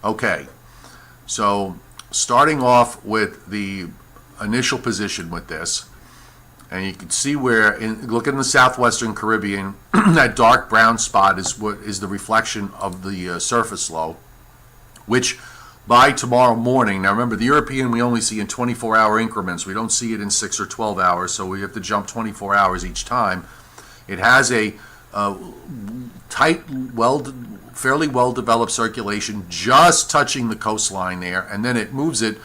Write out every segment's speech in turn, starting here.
Okay, so starting off with the initial position with this, and you can see where, look in the southwestern Caribbean, that dark brown spot is what is the reflection of the surface low, which by tomorrow morning, now remember the European we only see in 24-hour increments. We don't see it in 6 or 12 hours, so we have to jump 24 hours each time. It has a tight, fairly well-developed circulation just touching the coastline there, and then it moves it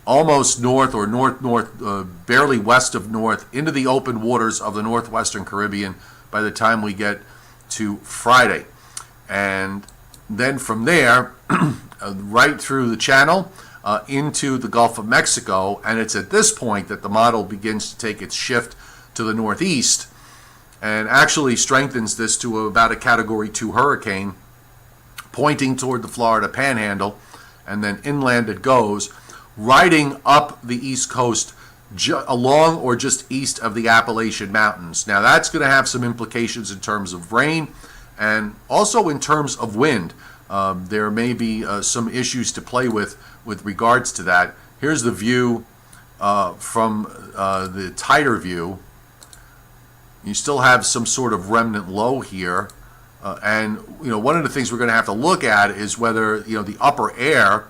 almost north or north-north, barely west of north, into the open waters of the northwestern Caribbean by the time we get to Friday. And then from there, right through the channel into the Gulf of Mexico, and it's at this point that the model begins to take its shift to the northeast and actually strengthens this to about a Category 2 hurricane, pointing toward the Florida Panhandle, and then inland it goes, riding up the east coast along or just east of the Appalachian Mountains. Now that's going to have some implications in terms of rain and also in terms of wind. There may be some issues to play with regards to that. Here's the view from the tighter view. You still have some sort of remnant low here. And one of the things we're going to have to look at is whether the upper air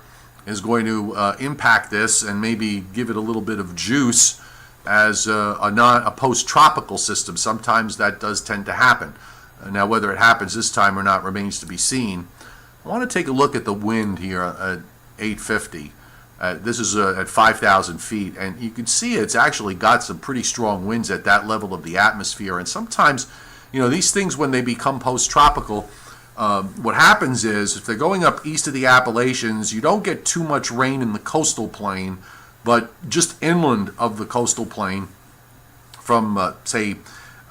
is going to impact this and maybe give it a little bit of juice as a post-tropical system. Sometimes that does tend to happen. Now whether it happens this time or not remains to be seen. I want to take a look at the wind here at 850. This is at 5,000 feet, and you can see it's actually got some pretty strong winds at that level of the atmosphere. And sometimes, these things, when they become post-tropical, what happens is if they're going up east of the Appalachians, you don't get too much rain in the coastal plain, but just inland of the coastal plain from, say,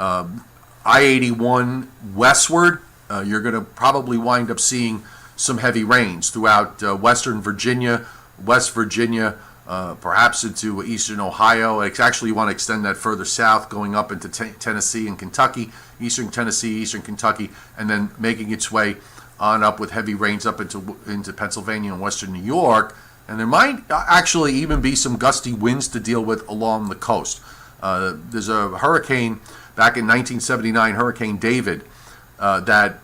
I-81 westward, you're going to probably wind up seeing some heavy rains throughout western Virginia, West Virginia, perhaps into eastern Ohio. Actually, you want to extend that further south, going up into Tennessee and Kentucky, eastern Tennessee, eastern Kentucky, and then making its way on up with heavy rains up into Pennsylvania and western New York. And there might actually even be some gusty winds to deal with along the coast. There's a hurricane back in 1979, Hurricane David, that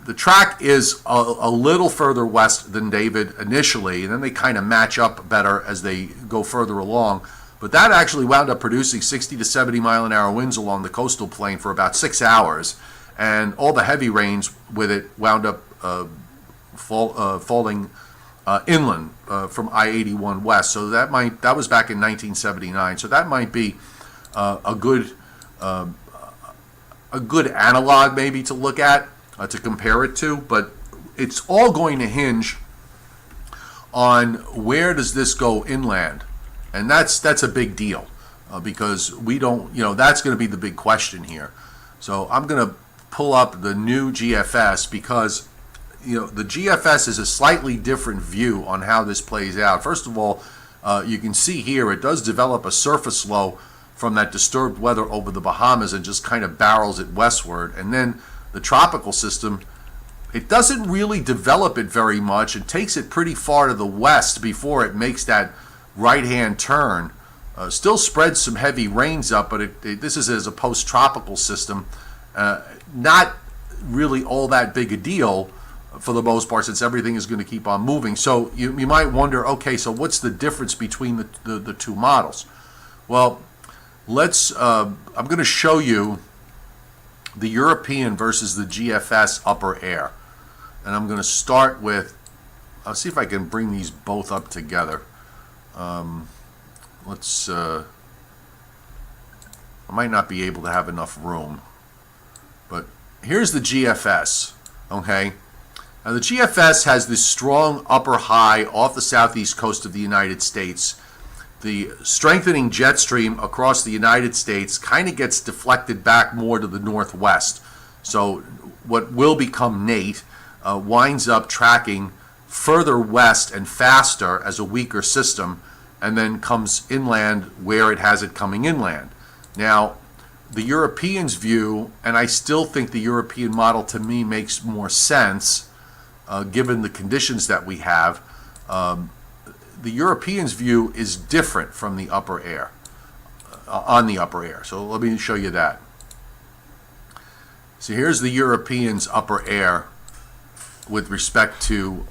the track is a little further west than David initially, and then they kind of match up better as they go further along. But that actually wound up producing 60 to 70 mile an hour winds along the coastal plain for about 6 hours, and all the heavy rains with it wound up falling inland from I-81 west. So that was back in 1979. So that might be a good analog maybe to look at, to compare it to, but it's all going to hinge on where does this go inland, and that's a big deal because we don't, that's going to be the big question here. So I'm going to pull up the new GFS because the GFS is a slightly different view on how this plays out. First of all, you can see here it does develop a surface low from that disturbed weather over the Bahamas and just kind of barrels it westward. And then the tropical system, it doesn't really develop it very much. It takes it pretty far to the west before it makes that right-hand turn. Still spreads some heavy rains up, but this is as a post-tropical system. Not really all that big a deal for the most part, since everything is going to keep on moving. So you might wonder, okay, so what's the difference between the two models? Well, I'm going to show you the European versus the GFS upper air. And I'm going to start with, I'll see if I can bring these both up together. I might not be able to have enough room. But here's the GFS, okay? Now the GFS has this strong upper high off the southeast coast of the United States. The strengthening jet stream across the United States kind of gets deflected back more to the northwest. So what will become Nate winds up tracking further west and faster as a weaker system, and then comes inland where it has it coming inland. Now, the Europeans' view, and I still think the European model to me makes more sense, given the conditions that we have. The Europeans' view is different from the upper air, on the upper air. So let me show you that. So here's the Europeans' upper air with respect to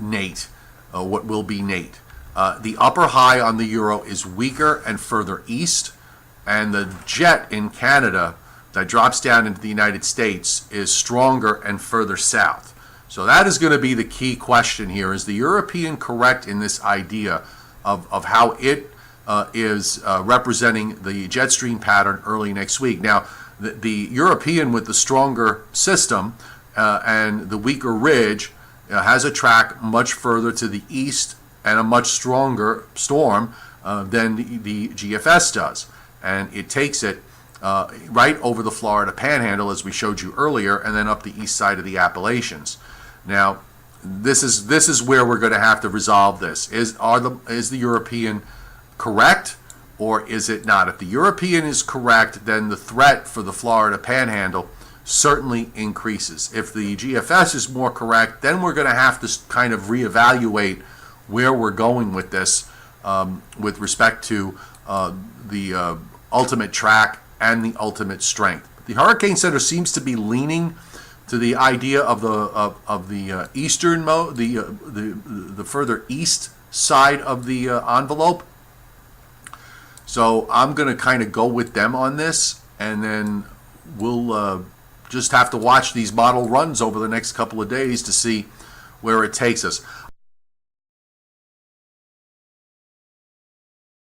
Nate, what will be Nate. The upper high on the Euro is weaker and further east, and the jet in Canada that drops down into the United States is stronger and further south. So that is going to be the key question here. Is the European correct in this idea of how it is representing the jet stream pattern early next week? Now, the European with the stronger system and the weaker ridge has a track much further to the east and a much stronger storm than the GFS does. And it takes it right over the Florida Panhandle, as we showed you earlier, and then up the east side of the Appalachians. Now, this is where we're going to have to resolve this. Is the European correct, or is it not? If the European is correct, then the threat for the Florida Panhandle certainly increases. If the GFS is more correct, then we're going to have to kind of reevaluate where we're going with this with respect to the ultimate track and the ultimate strength. The Hurricane Center seems to be leaning to the idea of the eastern the further east side of the envelope. So I'm going to kind of go with them on this, and then we'll just have to watch these model runs over the next couple of days to see where it takes us.